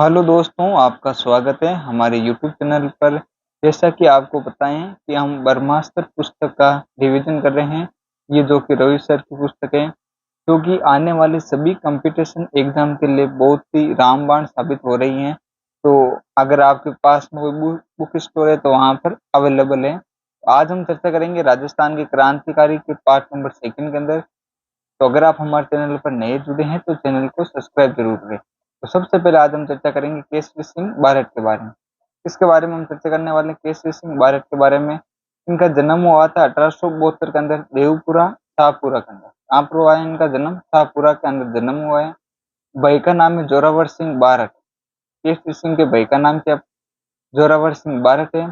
Hello दोस्तों, आपका स्वागत है हमारे यूट्यूब चैनल पर। जैसा कि आपको पता है कि हम ब्रह्मास्त्र पुस्तक का रिवीजन कर रहे हैं। ये जो कि रोहित सर की पुस्तक है, जो कि आने वाले सभी कंपटीशन एग्जाम के लिए बहुत ही रामबाण साबित हो रही हैं। तो अगर आपके पास में कोई बुक स्टोर है तो वहाँ पर अवेलेबल है। आज हम चर्चा करेंगे राजस्थान के क्रांतिकारी के पार्ट नंबर 2 के अंदर। तो अगर आप हमारे चैनल पर नए जुड़े हैं तो चैनल को सब्सक्राइब जरूर करें। तो सबसे पहले आज हम चर्चा करेंगे केसरी सिंह बारठ के बारे में। इसके बारे में हम चर्चा करने वाले हैं केसरी सिंह बारठ के बारे में। इनका जन्म हुआ था 1872 के अंदर देवपुरा शाहपुरा के अंदर। कहाँ पर हुआ है इनका जन्म? शाहपुरा के अंदर जन्म हुआ है। भाई का नाम है जोरावर सिंह बारठ। केसरी सिंह के भाई का नाम क्या? जोरावर सिंह बारठ है।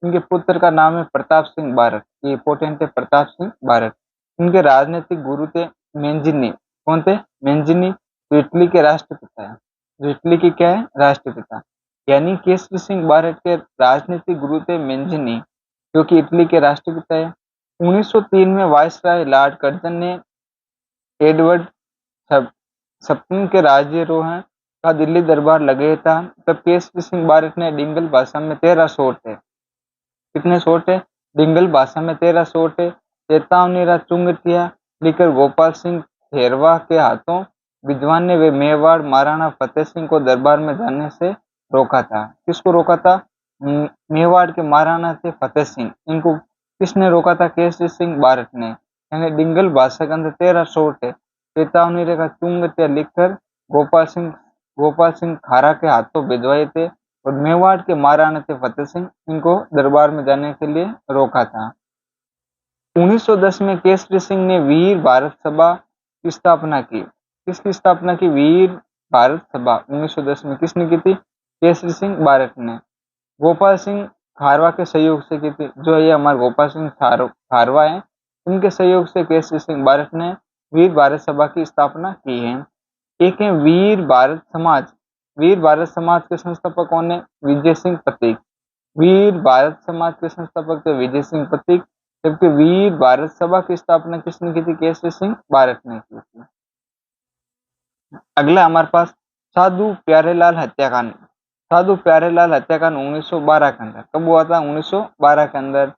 इनके पुत्र का नाम है प्रताप सिंह बारठ। ये इंपॉर्टेंट है, प्रताप सिंह बारठ। इनके राजनीतिक गुरु थे मेंजिनी। कौन थे? मेंजिनी। तो इटली के राष्ट्रपिता है। जो इटली के क्या है? राष्ट्रपिता। यानी केसरी सिंह बारठ के राजनीतिक गुरु थे मेंजिनी, जो कि इटली के राष्ट्रपिता है। 1903 में वायसराय लॉर्ड कर्जन ने एडवर्ड सप्तम के राज्यारोहण का दिल्ली दरबार लगाया था। तब केसरी सिंह बारठ ने डिंगल भाषा में 13 शोट है। कितने शोट है? डिंगल भाषा में 13 शोट है। चेतावनी चुंगटिया लिखकर गोपाल सिंह खेरवा के हाथों विद्वान ने वे मेवाड़ महाराणा फतेह सिंह को दरबार में जाने से रोका था। किसको रोका था? मेवाड़ के महाराणा थे फतेह सिंह। इनको किसने रोका था? केसरी सिंह बारठ ने। यानी डिंगल भाषा के अंदर 13 शोट है। चेतावनी रेखा चुंगटिया लिखकर गोपाल सिंह खारा के हाथों भिजवाए थे। और मेवाड़ के महाराणा थे फतेह सिंह, इनको दरबार में जाने के लिए रोका था। 1910 में केसरी सिंह ने वीर भारत सभा की स्थापना की। किसकी स्थापना की? वीर भारत सभा 1910 में किसने की थी? केसरी सिंह बारठ ने। गोपाल सिंह खारवा के सहयोग से की थी। जो ये हमारे गोपाल सिंह खारवा है, इनके सहयोग से केसरी सिंह बारठ ने वीर भारत सभा की स्थापना की है। एक है वीर भारत समाज। वीर भारत समाज के संस्थापक कौन है? विजय सिंह पथिक। वीर भारत समाज के संस्थापक थे विजय सिंह पथिक। जबकि वीर भारत सभा की स्थापना किसने की थी? केसरी सिंह बारठ ने की थी। अगला हमारे पास साधु प्यारेलाल हत्याकांड। साधु प्यारेलाल हत्याकांड 1912 के अंदर कब हुआ था? 1912 के अंदर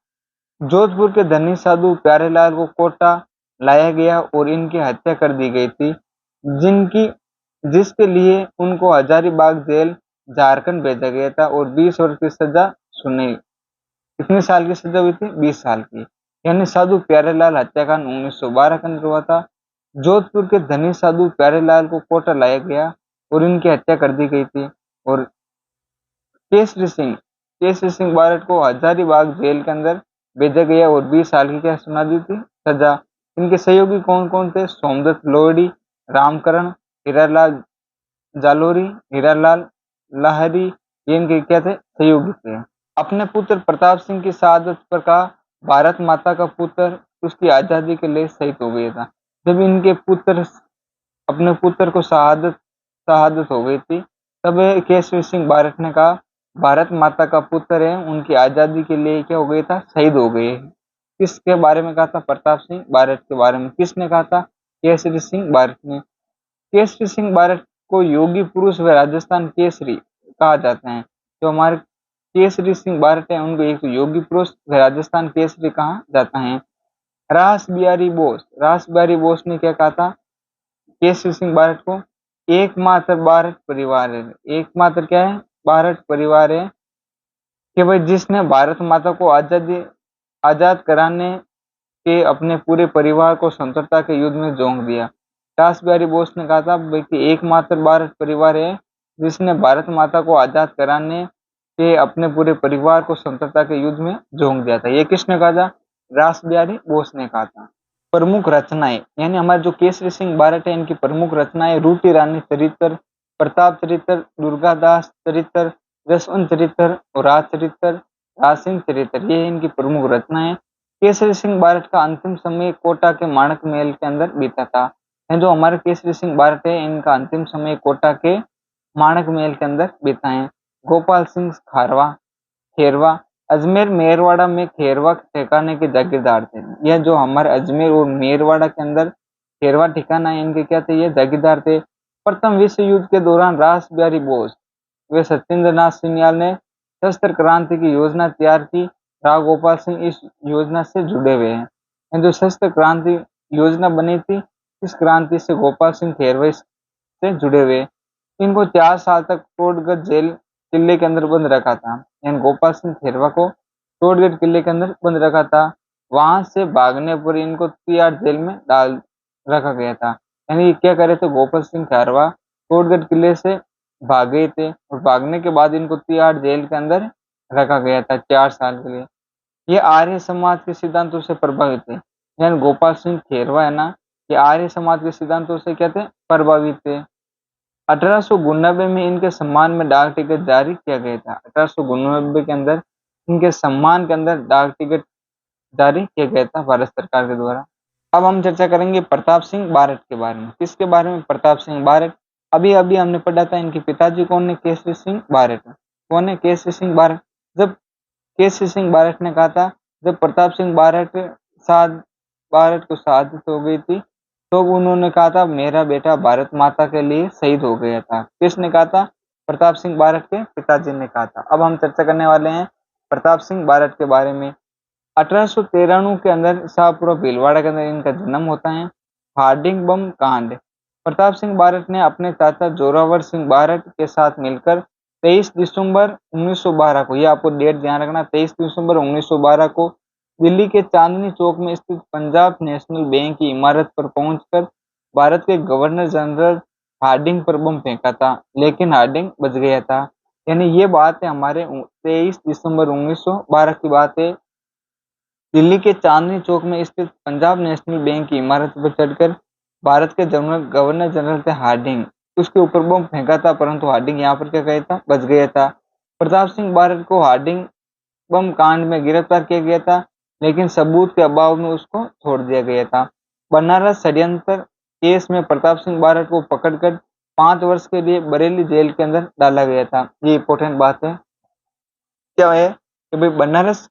जोधपुर के धनी साधु प्यारेलाल को कोटा लाया गया और इनकी हत्या कर दी गई थी, जिनकी जिसके लिए उनको हजारीबाग जेल झारखंड भेजा गया था और 20 वर्ष की सजा सुनी। कितने साल की सजा हुई थी? 20 साल की। यानी साधु प्यारेलाल हत्याकांड 1912 के अंदर हुआ था। जोधपुर के धनी साधु प्यारेलाल को कोटा लाया गया और इनकी हत्या कर दी गई थी। और केसरी सिंह बारठ को हजारीबाग जेल के अंदर भेजा गया और 20 साल की क्या सुना दी थी? सजा। इनके सहयोगी कौन कौन थे? सोमदत्त लोहड़ी, रामकरण, हीरालाल जालोरी, हीरालाल लाहरी, ये इनके क्या थे? सहयोगी थे। अपने पुत्र प्रताप सिंह की शहादत पर कहा, भारत माता का पुत्र उसकी आजादी के लिए शहीद हो गया था। जब इनके पुत्र अपने पुत्र को शहादत शहादत हो गई थी, तब केसरी सिंह बारठ ने कहा भारत माता का पुत्र है, उनकी आजादी के लिए क्या हो गया था? शहीद हो गए। किसके बारे में कहा था? प्रताप सिंह बारठ के बारे में। किसने कहा था? केसरी सिंह बारठ ने। केसरी सिंह बारठ को योगी पुरुष व राजस्थान केसरी कहा जाता है। जो हमारे केसरी सिंह बारठ है, उनको एक योगी पुरुष व राजस्थान केसरी कहा जाता है। रास बिहारी बोस ने क्या कहा था केसरी सिंह बारठ को? एकमात्र बारठ परिवार है। एकमात्र क्या है? बारठ परिवार है कि भाई जिसने भारत माता को आजाद कराने के अपने पूरे परिवार को स्वतंत्रता के युद्ध में झोंक दिया। रास बिहारी बोस ने कहा था भाई कि एकमात्र बारठ परिवार है जिसने भारत माता को आजाद कराने के अपने पूरे परिवार को स्वतंत्रता के युद्ध में झोंक दिया था। ये किसने कहा था? रास बिहारी बोस ने कहा था। प्रमुख रचनाएं, यानी हमारे जो केसरी सिंह बारठ है, इनकी प्रमुख रचनाएं रूटी रानी चरित्र, प्रताप चरित्र, दुर्गादास चरित्र, जसवंत चरित्र और राज चरित्र, रासिंह चरित्र, ये इनकी प्रमुख रचनाएं। केसरी सिंह बारठ का अंतिम समय कोटा के माणक महल के अंदर बीता था। जो हमारे केसरी सिंह बारठ है, इनका अंतिम समय कोटा के माणक महल के अंदर बीता है। गोपाल सिंह खेरवा अजमेर मेरवाड़ा में खेरवा ठिकाने के जागीरदार थे। यह जो हमारे अजमेर और मेरवाड़ा के अंदर खेरवा ठिकाना है, इनके क्या थे? ये जागीरदार थे। प्रथम विश्व युद्ध के दौरान रास बिहारी बोस वे सत्येंद्र नाथ सीनियाल ने सशस्त्र क्रांति की योजना तैयार की। राव गोपाल सिंह इस योजना से जुड़े हुए हैं। जो सशस्त्र क्रांति योजना बनी थी, इस क्रांति से गोपाल सिंह खेरवई से जुड़े हुए। इनको 4 साल तक टोडगढ़ जेल किले के अंदर बंद रखा था। यानी गोपाल सिंह खेरवा को टोडगढ़ किले के अंदर बंद रखा था। वहां से भागने पर इनको तिहाड़ जेल में डाल रखा गया था। यानी ये क्या करे थे, गोपाल सिंह खेरवा टोडगढ़ किले से भागे थे और भागने के बाद इनको तिहाड़ जेल के अंदर रखा गया था 4 साल के लिए। ये आर्य समाज के सिद्धांतों से प्रभावित थे। यानी गोपाल सिंह खेरवा है ना, ये आर्य समाज के सिद्धांतों से क्या थे, प्रभावित थे। 1899 में इनके सम्मान में डाक टिकट जारी किया गया था। 1899 के अंदर इनके सम्मान के अंदर डाक टिकट जारी किया गया था भारत सरकार के द्वारा। अब हम चर्चा करेंगे प्रताप सिंह बारट के बारे में। किसके बारे में? प्रताप सिंह बारट। अभी अभी हमने पढ़ा था इनके पिताजी कौन है, केसरी सिंह बारट। कौन है? केसरी सिंह बारट। जब केसरी सिंह बारट ने कहा था, जब प्रताप सिंह बारट को शहादत हो गई थी, तो उन्होंने कहा था मेरा बेटा भारत माता के लिए शहीद हो गया था। किसने कहा था? प्रताप सिंह बारट के पिताजी ने कहा था। अब हम चर्चा करने वाले हैं प्रताप सिंह बारट के बारे में। 1893 के अंदर शाहपुरा भीलवाड़ा के अंदर इनका जन्म होता है। हार्डिंग बम कांड। प्रताप सिंह बारट ने अपने चाचा जोरावर सिंह बारट के साथ मिलकर 23 दिसंबर 1912 को, ये आपको डेट ध्यान रखना, 23 दिसंबर 1912 को दिल्ली के चांदनी चौक में स्थित पंजाब नेशनल बैंक की इमारत पर पहुंचकर भारत के गवर्नर जनरल हार्डिंग पर बम फेंका था, लेकिन हार्डिंग बच गया था। यानी ये बात है हमारे 23 दिसंबर 1912 की बात है। दिल्ली के चांदनी चौक में स्थित पंजाब नेशनल बैंक की इमारत पर चढ़कर भारत के गवर्नर जनरल थे हार्डिंग, उसके ऊपर बम फेंका था, परंतु हार्डिंग यहाँ पर क्या गया था, बच गया था। प्रताप सिंह बारट को हार्डिंग बम कांड में गिरफ्तार किया गया था, लेकिन सबूत के अभाव में उसको छोड़ दिया गया था। बनारस षड्यंत्र केस में प्रताप सिंह बारट को पकड़कर 5 वर्ष के लिए बरेली जेल के अंदर डाला गया था। ये इंपॉर्टेंट बात है। क्या है कि भाई बनारस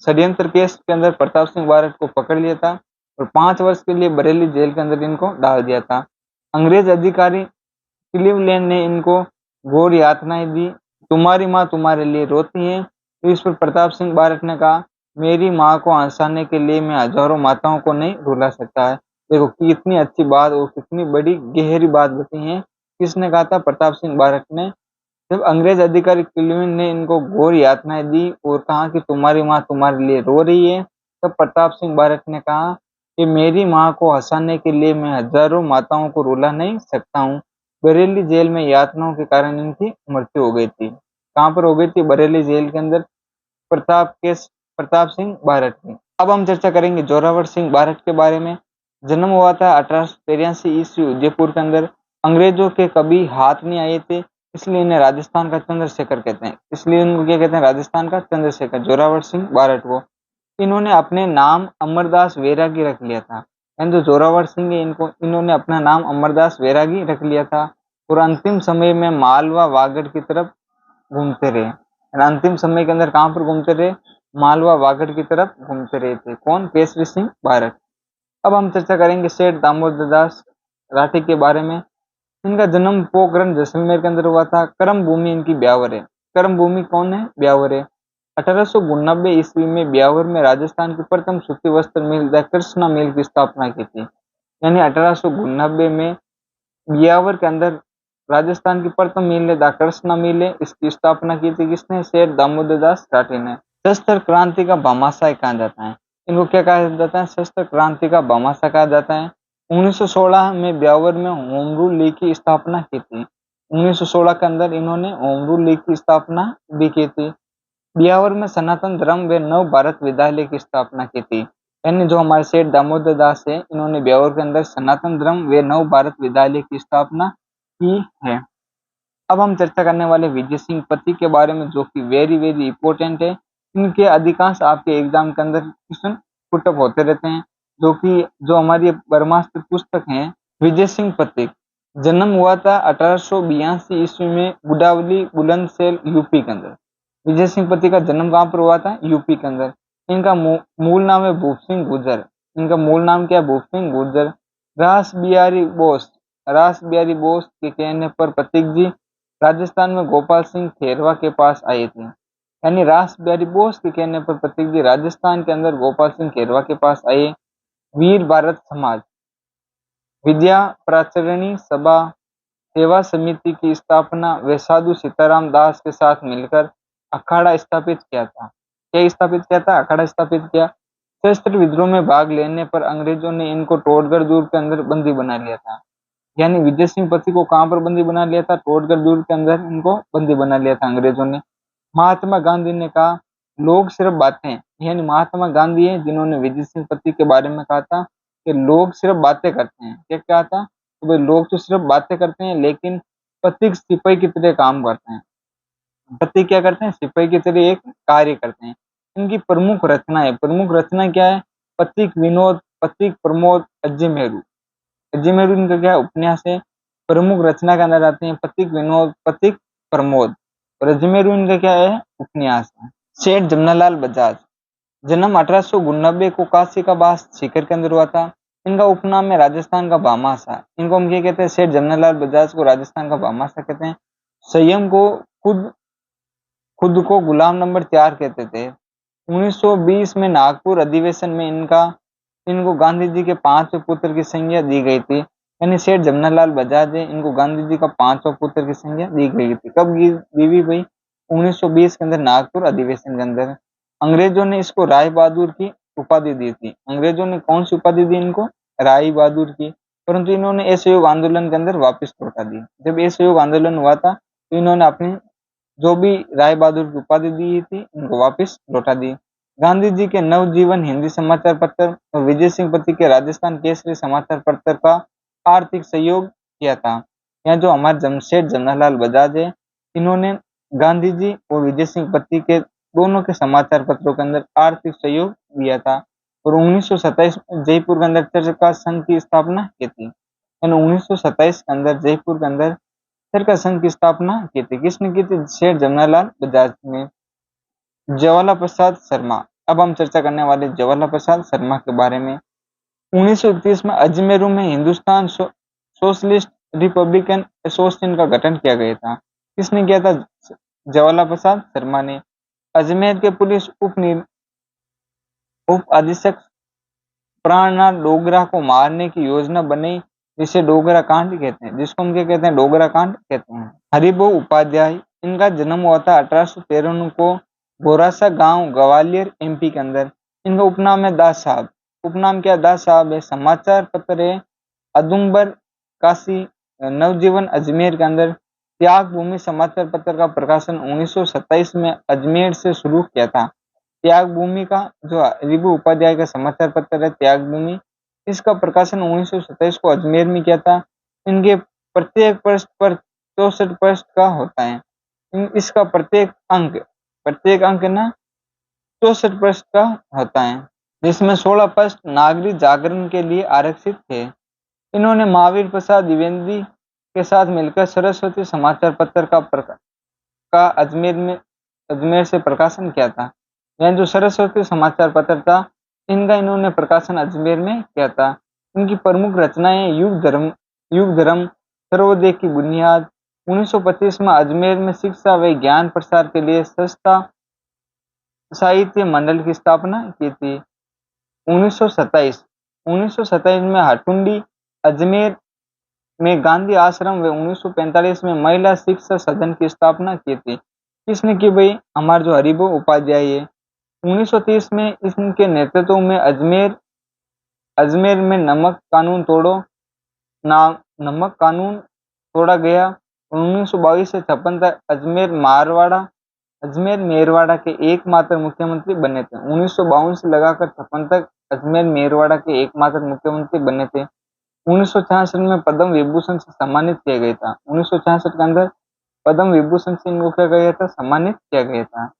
षड्यंत्र केस के अंदर प्रताप सिंह बारट को पकड़ लिया था और 5 वर्ष के लिए बरेली जेल के अंदर इनको डाल दिया था। अंग्रेज अधिकारी क्लीवलैंड ने इनको घोर यातनाएं दी। तुम्हारी माँ तुम्हारे लिए रोती है। तो इस पर प्रताप सिंह बारट ने कहा, मेरी माँ को हंसाने के लिए मैं हजारों माताओं को नहीं रुला सकता है। देखो कितनी अच्छी बात और कितनी बड़ी गहरी बात बताई है। किसने कहा था? प्रताप सिंह बारट ने। जब अंग्रेज अधिकारी क्लीवलैंड ने इनको घोर यातनाएं दी और कहा कि तुम्हारी माँ तुम्हारे लिए रो रही है, तब प्रताप सिंह बारट ने कहा कि मेरी माँ को हंसाने के लिए मैं हजारों माताओं को रुला नहीं सकता हूँ। बरेली जेल में यातनाओं के कारण इनकी मृत्यु हो गई थी। कहाँ पर हो गई थी? बरेली जेल के अंदर प्रताप सिंह बारट की। अब हम चर्चा करेंगे जोरावर सिंह बारट के बारे में। जन्म हुआ था 1883 ईस्वी उदयपुर के अंदर। अंग्रेजों के कभी हाथ नहीं आए थे, इसलिए इन्हें राजस्थान का चंद्रशेखर कहते हैं। इसलिए इनको क्या कहते हैं? राजस्थान का चंद्रशेखर, जोरावर सिंह बारट को। इन्होंने अपने नाम अमरदास वैरागी रख लिया था। यानी जो जोरावर सिंह है, इन्होंने अपना नाम अमरदास वैरागी रख लिया था और अंतिम समय में मालवा वागड़ की तरफ घूमते रहे। अंतिम समय के अंदर कहाँ पर घूमते रहे? मालवा वागड़ की तरफ घूमते रहे थे। कौन? केसरी सिंह बारट। अब हम चर्चा करेंगे सेठ दामोदर दास राठी के बारे में। इनका जन्म पोखरण जैसलमेर के अंदर हुआ था। कर्म भूमि इनकी ब्यावर है। कर्म भूमि कौन है? ब्यावर है। 1899 ईस्वी में ब्यावर में राजस्थान की प्रथम सूती वस्त्र मिल द कृष्णा मिल की स्थापना की थी। यानी 1899 में ब्यावर के अंदर राजस्थान की प्रथम मिल द कृष्णा मिल है, इसकी स्थापना की थी। किसने? सेठ दामोदर दास राठी ने। सशस्त्र क्रांति का भामाशाह कहा जाता है। इनको क्या कहा जाता है? सशस्त्र क्रांति का भामाशाह कहा जाता है। 1916 में ब्यावर में होम रूल लीग की स्थापना की थी। 1916 के अंदर इन्होंने होम रूल लीग की स्थापना भी की थी। ब्यावर में सनातन धर्म व नव भारत विद्यालय की स्थापना की थी। यानी जो हमारे सेठ दामोदर दास है, इन्होंने ब्यावर के अंदर सनातन धर्म व नव भारत विद्यालय की स्थापना की है। अब हम चर्चा करने वाले विजय सिंह पति के बारे में, जो कि वेरी वेरी इंपॉर्टेंट है। इनके अधिकांश आपके एग्जाम के अंदर क्वेश्चन पुटअप होते रहते हैं, जो हमारी ब्रह्मास्त्र पुस्तक है। विजय सिंह पथिक जन्म हुआ था 1882 ईस्वी में गुडावली बुलंदशहर यूपी के अंदर। विजय सिंह पथिक का जन्म कहाँ पर हुआ था? यूपी के अंदर। इनका मूल नाम है भूप सिंह गुर्जर। इनका मूल नाम क्या है? भूप सिंह गुर्जर। रास बिहारी बोस के कहने पर पथिक जी राजस्थान में गोपाल सिंह खेरवा के पास आए थे। यानी रास बिहारी बोस के कहने पर प्रतीक जी राजस्थान के अंदर गोपाल सिंह खेरवा के पास आए। वीर भारत समाज, विद्या प्राचरणी सभा, सेवा समिति की स्थापना वे साधु सीताराम दास के साथ मिलकर अखाड़ा स्थापित किया था। क्या स्थापित किया था? अखाड़ा स्थापित किया। सशस्त्र विद्रोह में भाग लेने पर अंग्रेजों ने इनको टोडगढ़ दुर्ग के अंदर बंदी बना लिया था। यानी विजय सिंह पति को कहां पर बंदी बना लिया था? टोडगढ़ दुर्ग के अंदर इनको बंदी बना लिया था अंग्रेजों ने। महात्मा गांधी ने कहा लोग सिर्फ बातें, यानी महात्मा गांधी है जिन्होंने विजय सिंह पति के बारे में कहा था कि लोग सिर्फ बातें करते हैं। क्या कहा था? तो भाई लोग तो सिर्फ बातें करते हैं लेकिन पथिक सिपाही की तरह काम करते हैं। पति क्या करते हैं? सिपाही की तरह एक कार्य करते हैं। इनकी प्रमुख रचना है, प्रमुख रचना क्या है? पथिक विनोद, पथिक प्रमोद, अजमेरू। अजमेरू इनका क्या है? उपन्यास है। प्रमुख रचना के अंदर आते हैं पथिक विनोद, पथिक प्रमोद, और अजमेरू इनका क्या है? उपन्यास है। सेठ जमनालाल बजाज, जन्म 1899 को काशी का बास सीकर के अंदर हुआ था। इनका उपनाम है राजस्थान का भामाशाह। इनको हम क्या कहते हैं? सेठ जमनालाल बजाज को राजस्थान का भामाशाह कहते हैं। स्वयं को खुद को गुलाम नंबर 4 कहते थे। 1920 में नागपुर अधिवेशन में इनको गांधी जी के 5वें पुत्र की संज्ञा दी गई थी। यानी सेठ जमनालाल बजाज है, इनको गांधी जी का 5वां पुत्र की संज्ञा दी गई थी। कब दी हुई भाई? 1920 के अंदर नागपुर अधिवेशन के अंदर। अंग्रेजों ने इसको राय बहादुर की उपाधि दी थी। अंग्रेजों ने कौन सी उपाधि दी इनको? राय बहादुर की। परंतु इन्होंने असहयोग आंदोलन के अंदर वापस लौटा दी। जब असहयोग आंदोलन हुआ था तो इन्होंने अपनी जो भी राय बहादुर की उपाधि दी थी उनको वापस लौटा दी। गांधी जी के नवजीवन हिंदी समाचार पत्र और विजय सिंह पति के राजस्थान केसरी समाचार पत्र का आर्थिक सहयोग किया था। यहाँ जो हमारे जमशेद जमनालाल बजाज है, इन्होंने गांधी जी और विजय सिंह पति के दोनों के समाचार पत्रों के अंदर आर्थिक सहयोग दिया था। और 1927 में जयपुर के अंदर चरखा संघ की स्थापना की थी। यानी 1927 के अंदर जयपुर के अंदर चरखा संघ की स्थापना की थी। किसने की थी? सेठ जमनालाल बजाज ने। ज्वाला प्रसाद शर्मा, अब हम चर्चा करने वाले ज्वाला प्रसाद शर्मा के बारे में। 1931 में अजमेरू में हिंदुस्तान सोशलिस्ट रिपब्लिकन एसोसिएशन का गठन किया गया था। किसने किया था? ज्वाला प्रसाद शर्मा ने। अजमेर के पुलिस उप अधीक्षक प्राणनाथ डोगरा को मारने की योजना बनी, जिसे डोगरा कांड कहते हैं, जिसको हम क्या कहते हैं? डोगरा कांड कहते हैं। हरिभो उपाध्याय, इनका जन्म हुआ था 1853 को बोरासा गांव ग्वालियर एमपी के अंदर। इनका उपनाम है दास साहब। उपनाम क्या? दास साहब है। समाचार पत्र है अदुम्बर काशी नवजीवन अजमेर के अंदर। त्याग भूमि समाचार पत्र का प्रकाशन 1927 में अजमेर से शुरू किया था। त्याग भूमि का जो हरिभो उपाध्याय का समाचार पत्र है त्याग भूमि, इसका प्रकाशन 1927 को अजमेर में किया था। इनके प्रत्येक पृष्ठ पर 64 पृष्ठ का होता है। इसका प्रत्येक अंक ना 64 पृष्ठ का होता है, जिसमें 16 पृष्ठ नागरिक जागरण के लिए आरक्षित थे। इन्होंने महावीर प्रसाद द्विवेदी के साथ मिलकर सरस्वती समाचार पत्र का अजमेर से प्रकाशन किया था। यह जो सरस्वती समाचार पत्र था, इनका इन्होंने प्रकाशन अजमेर में किया था। इनकी प्रमुख रचनाएं युग धर्म, सर्वोदय की बुनियाद। 1925 में अजमेर में शिक्षा व ज्ञान प्रसार के लिए संस्था साहित्य मंडल की स्थापना की थी। 1927 में हटुंडी अजमेर में गांधी आश्रम व 1945 में महिला शिक्षा सदन की स्थापना की थी। किसने की भाई? हमारे जो हरिभो उपाध्याय है। 1930 में इनके नेतृत्व में अजमेर में नमक कानून तोड़ा गया। 1922 से 56 तक अजमेर मेरवाड़ा के एकमात्र मुख्यमंत्री बने थे। 1952 से लगाकर 56 तक अजमेर मेरवाड़ा के एकमात्र मुख्यमंत्री बने थे। 1966 में पद्म विभूषण से सम्मानित किया गया था। 1966 के अंदर पद्म विभूषण से इनको क्या गया था? सम्मानित किया गया था।